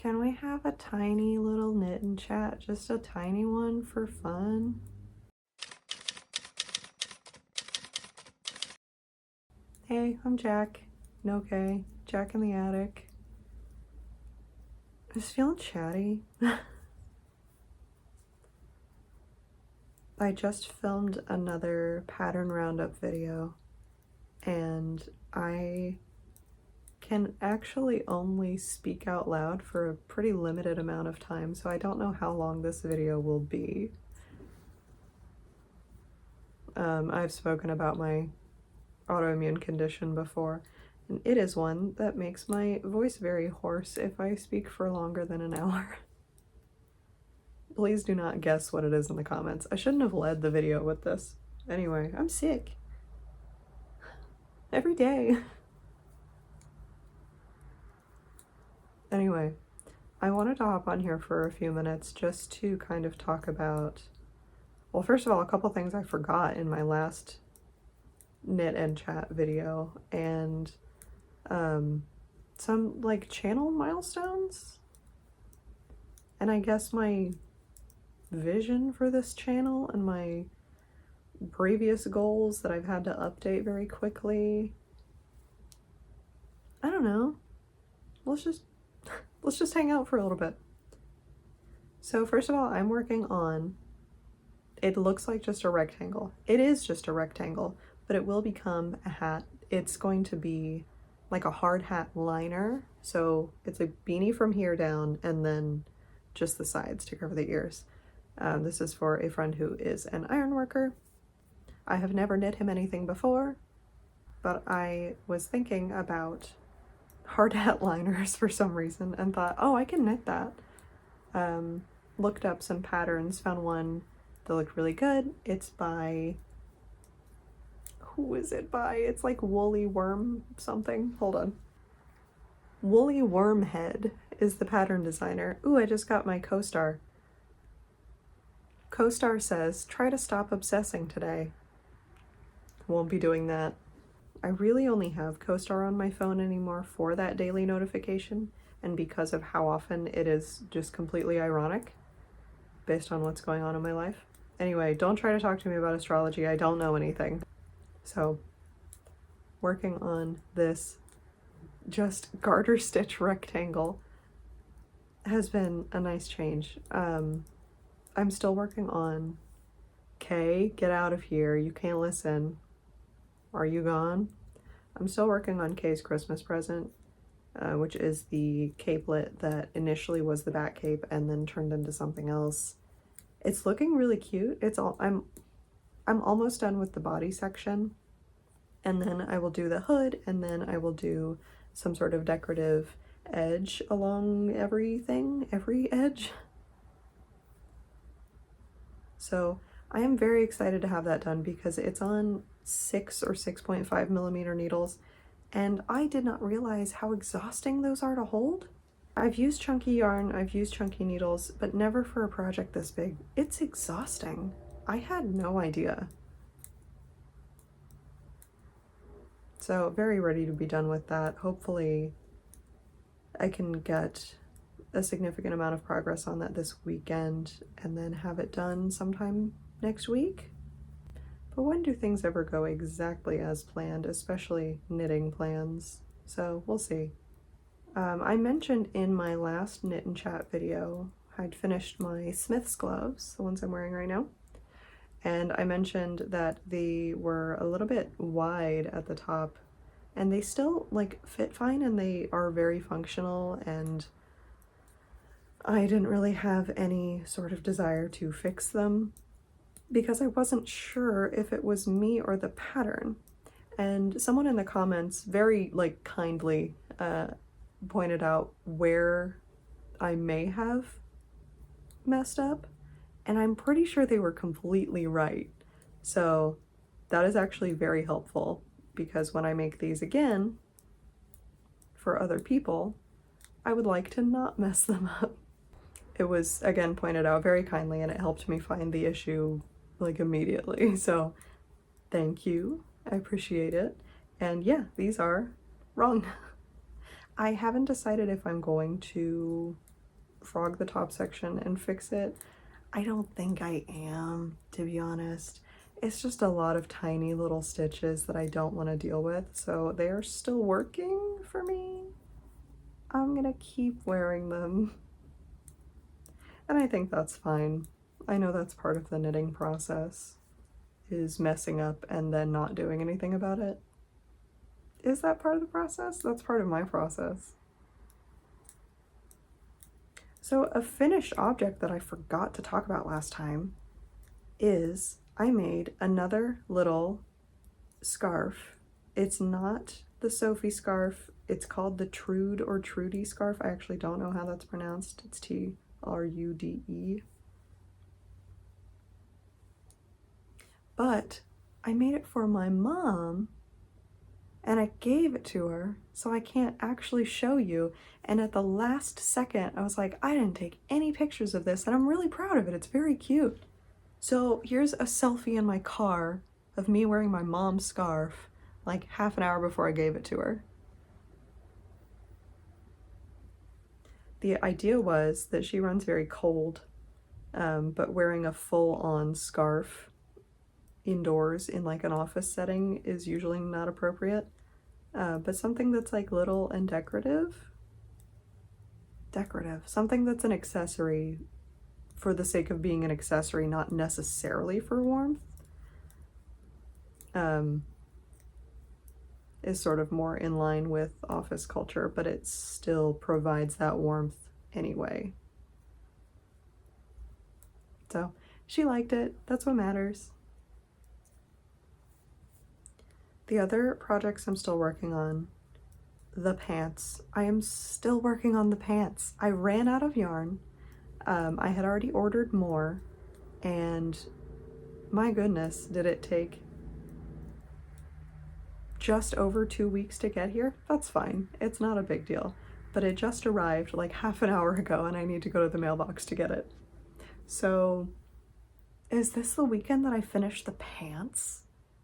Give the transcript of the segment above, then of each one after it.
Can we have a tiny little knit and chat? Just a tiny one for fun? Hey, I'm Jack. Okay, Jack in the attic. I'm just feeling chatty. I just filmed another pattern roundup video and I can actually only speak out loud for a pretty limited amount of time, so I don't know how long this video will be. I've spoken about my autoimmune condition before, and it is one that makes my voice very hoarse if I speak for longer than an hour. Please do not guess what it is in the comments. I shouldn't have led the video with this. Anyway, I'm sick. Every day. Anyway, I wanted to hop on here for a few minutes just to kind of talk about, well, first of all, a couple things I forgot in my last knit and chat video, and some like channel milestones, and I guess my vision for this channel and my previous goals that I've had to update very quickly. I don't know. Let's just hang out for a little bit. So first of all, I'm working on, it looks like just a rectangle. It is just a rectangle, but it will become a hat. It's going to be like a hard hat liner. So it's a beanie from here down and then just the sides to cover the ears. This is for a friend who is an iron worker. I have never knit him anything before, but I was thinking about hard hat liners for some reason and thought, oh, I can knit that. Looked up some patterns, found one that looked really good. It's by, who is it by? It's like Woolly Worm something. Hold on. Woolly Wormhead is the pattern designer. Ooh, I just got my co-star. Co-star says, try to stop obsessing today. Won't be doing that. I really only have co-star on my phone anymore for that daily notification, and because of how often it is just completely ironic based on what's going on in my life. Anyway, don't try to talk to me about astrology. I don't know anything. So, working on this just garter stitch rectangle has been a nice change. I'm still working on Kay, get out of here. You can't listen. Are you gone? I'm still working on Kay's Christmas present, which is the capelet that initially was the back cape and then turned into something else. It's looking really cute. I'm almost done with the body section, and then I will do the hood, and then I will do some sort of decorative edge along everything, every edge. So I am very excited to have that done because it's on 6 or 6.5 millimeter needles, and I did not realize how exhausting those are to hold. I've used chunky yarn, I've used chunky needles, but never for a project this big. It's exhausting. I had no idea. So very ready to be done with that. Hopefully I can get a significant amount of progress on that this weekend and then have it done sometime next week. But when do things ever go exactly as planned, especially knitting plans? So we'll see. I mentioned in my last knit and chat video, I'd finished my Smith's gloves, the ones I'm wearing right now. And I mentioned that they were a little bit wide at the top, and they still like fit fine and they are very functional, and I didn't really have any sort of desire to fix them because I wasn't sure if it was me or the pattern. And someone in the comments very like kindly pointed out where I may have messed up, and I'm pretty sure they were completely right. So that is actually very helpful, because when I make these again for other people, I would like to not mess them up. It was again pointed out very kindly, and it helped me find the issue like immediately. So thank you, I appreciate it. And yeah, these are wrong. I haven't decided if I'm going to frog the top section and fix it. I don't think I am, to be honest. It's just a lot of tiny little stitches that I don't want to deal with, so they are still working for me. I'm gonna keep wearing them. And I think that's fine. I know that's part of the knitting process, is messing up and then not doing anything about it. Is that part of the process? That's part of my process. So a finished object that I forgot to talk about last time is I made another little scarf. It's not the Sophie scarf. It's called the Trude or Trudy scarf. I actually don't know how that's pronounced. It's T-R-U-D-E. But I made it for my mom and I gave it to her, so I can't actually show you. And at the last second, I was like, I didn't take any pictures of this, and I'm really proud of it. It's very cute. So here's a selfie in my car of me wearing my mom's scarf, like half an hour before I gave it to her. The idea was that she runs very cold, but wearing a full-on scarf indoors in like an office setting is usually not appropriate, but something that's like little and decorative, something that's an accessory for the sake of being an accessory, not necessarily for warmth, is sort of more in line with office culture, but it still provides that warmth anyway. So she liked it. That's what matters. The other projects I'm still working on, the pants. I am still working on the pants. I ran out of yarn. I had already ordered more, and my goodness, did it take just over 2 weeks to get here? That's fine. It's not a big deal. But it just arrived like half an hour ago and I need to go to the mailbox to get it. So is this the weekend that I finish the pants?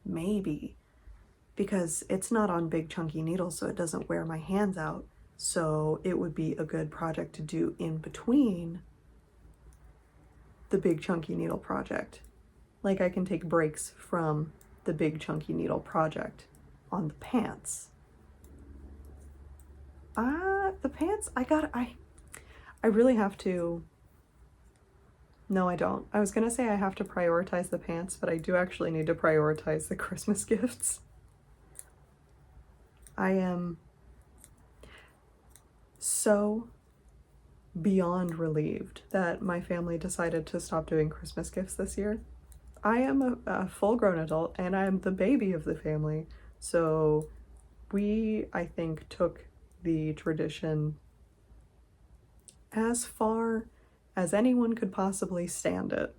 Maybe. Because it's not on big chunky needles, so it doesn't wear my hands out. So it would be a good project to do in between the big chunky needle project. Like I can take breaks from the big chunky needle project on the pants. The pants, I really have to, no I don't. I was gonna say I have to prioritize the pants, but I do actually need to prioritize the Christmas gifts. I am so beyond relieved that my family decided to stop doing Christmas gifts this year. I am a full-grown adult and I am the baby of the family, so we, I think, took the tradition as far as anyone could possibly stand it.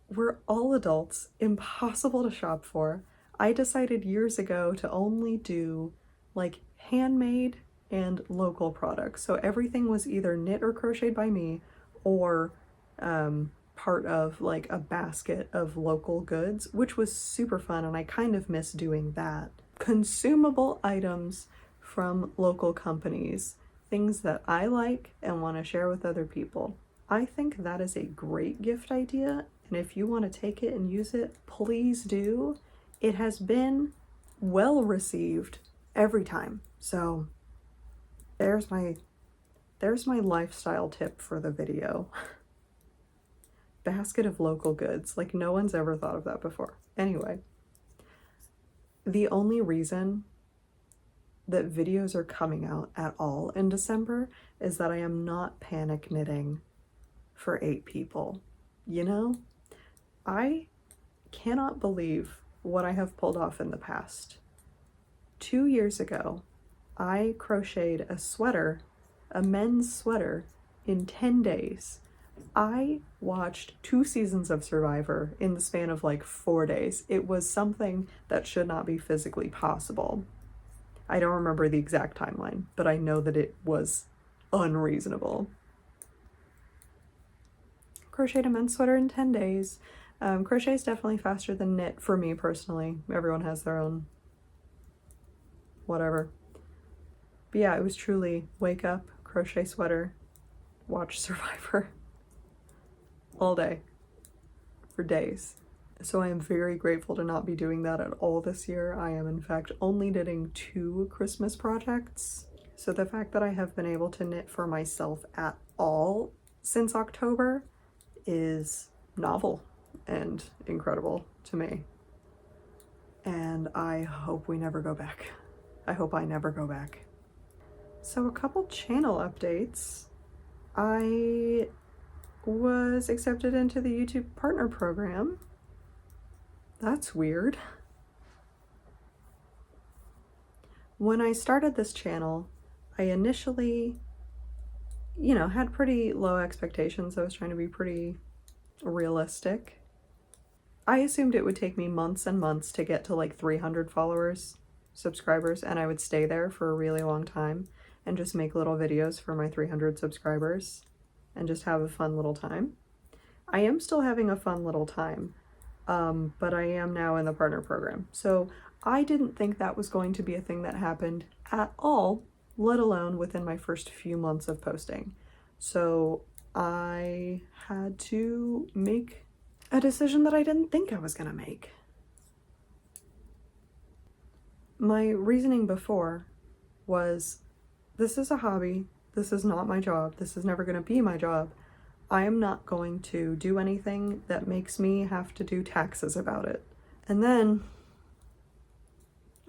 We're all adults, impossible to shop for. I decided years ago to only do like handmade and local products. So everything was either knit or crocheted by me or part of like a basket of local goods, which was super fun, and I kind of miss doing that. Consumable items from local companies, things that I like and want to share with other people. I think that is a great gift idea, and if you want to take it and use it, please do. It has been well received every time. So there's my lifestyle tip for the video. Basket of local goods. Like no one's ever thought of that before. Anyway, the only reason that videos are coming out at all in December is that I am not panic knitting for 8 people. You know, I cannot believe what I have pulled off in the past. 2 years ago, I crocheted a sweater, a men's sweater, in 10 days. I watched 2 seasons of Survivor in the span of like 4 days. It was something that should not be physically possible. I don't remember the exact timeline, but I know that it was unreasonable. Crocheted a men's sweater in 10 days. Crochet is definitely faster than knit for me personally. Everyone has their own whatever. But yeah, it was truly wake up, crochet sweater, watch Survivor all day for days. So I am very grateful to not be doing that at all this year. I am in fact only knitting 2 Christmas projects. So the fact that I have been able to knit for myself at all since October is novel and incredible to me. And I hope we never go back. I hope I never go back. So a couple channel updates. I was accepted into the YouTube Partner Program. That's weird. When I started this channel, I initially, had pretty low expectations. I was trying to be pretty realistic. I assumed it would take me months and months to get to like 300 subscribers, and I would stay there for a really long time and just make little videos for my 300 subscribers and just have a fun little time. I am still having a fun little time, but I am now in the partner program. So I didn't think that was going to be a thing that happened at all, let alone within my first few months of posting. So I had to make a decision that I didn't think I was gonna make. My reasoning before was, this is a hobby, this is not my job, this is never gonna be my job. I am not going to do anything that makes me have to do taxes about it. And then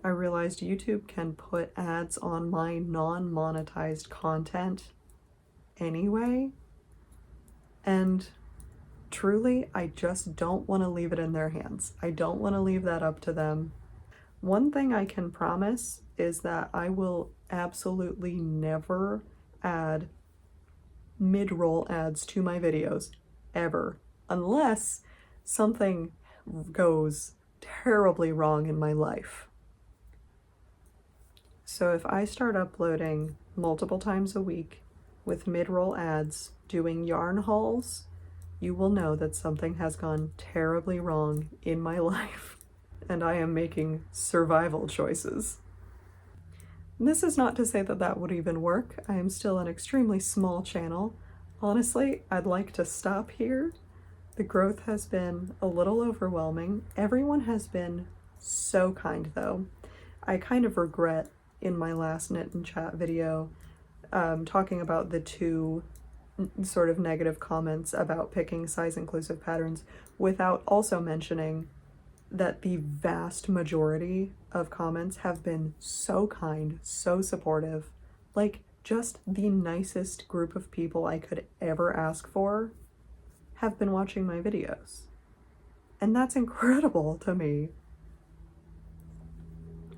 I realized YouTube can put ads on my non-monetized content anyway. And truly, I just don't want to leave it in their hands. I don't want to leave that up to them. One thing I can promise is that I will absolutely never add mid-roll ads to my videos, ever, unless something goes terribly wrong in my life. So if I start uploading multiple times a week with mid-roll ads doing yarn hauls, you will know that something has gone terribly wrong in my life and I am making survival choices. This is not to say that that would even work. I am still an extremely small channel. Honestly, I'd like to stop here. The growth has been a little overwhelming. Everyone has been so kind though. I kind of regret in my last Knit and Chat video talking about the 2 sort of negative comments about picking size inclusive patterns without also mentioning that the vast majority of comments have been so kind, so supportive, like just the nicest group of people I could ever ask for have been watching my videos. And that's incredible to me.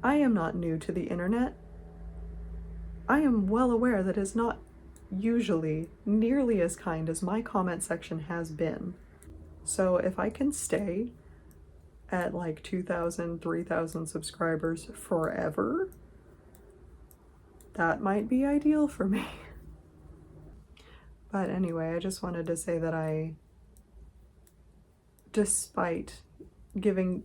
I am not new to the internet. I am well aware that it's not usually nearly as kind as my comment section has been. So if I can stay at like 2,000, 3,000 subscribers forever, that might be ideal for me. But anyway, I just wanted to say that despite giving,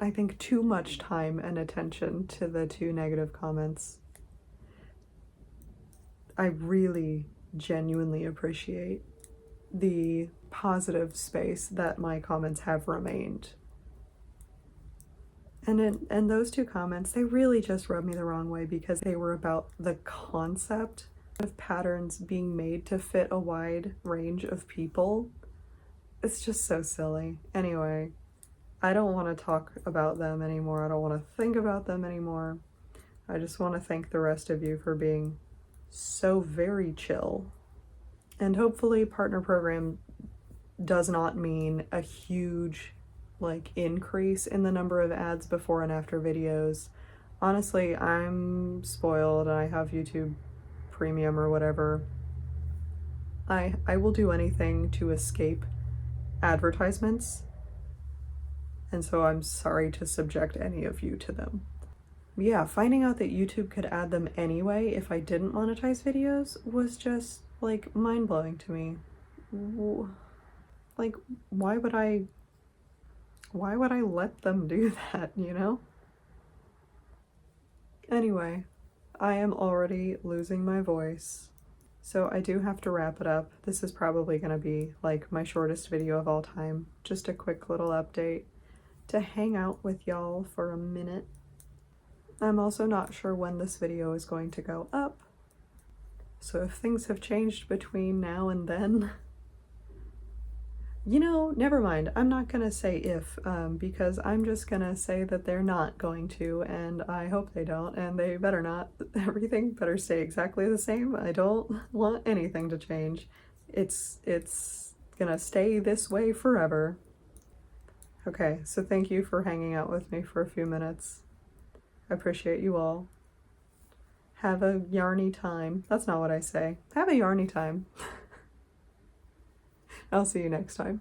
I think, too much time and attention to the 2 negative comments, I really genuinely appreciate the positive space that my comments have remained. And those 2 comments, they really just rubbed me the wrong way because they were about the concept of patterns being made to fit a wide range of people. It's just so silly. Anyway, I don't want to talk about them anymore. I don't want to think about them anymore. I just want to thank the rest of you for being so very chill. And hopefully partner program does not mean a huge increase in the number of ads before and after videos. Honestly, I'm spoiled and I have YouTube Premium or whatever. I will do anything to escape advertisements, and so I'm sorry to subject any of you to them. Yeah, finding out that YouTube could add them anyway if I didn't monetize videos was just mind-blowing to me. Like, why would I let them do that, Anyway, I am already losing my voice, So I do have to wrap it up. This is probably going to be like my shortest video of all time. Just a quick little update to hang out with y'all for a minute. I'm also not sure when this video is going to go up. So if things have changed between now and then, you know, never mind. I'm not gonna say if, because I'm just gonna say that they're not going to, and I hope they don't, and they better not. Everything better stay exactly the same. I don't want anything to change. It's gonna stay this way forever. Okay, so thank you for hanging out with me for a few minutes. I appreciate you all. Have a yarny time. That's not what I say. Have a yarny time. I'll see you next time.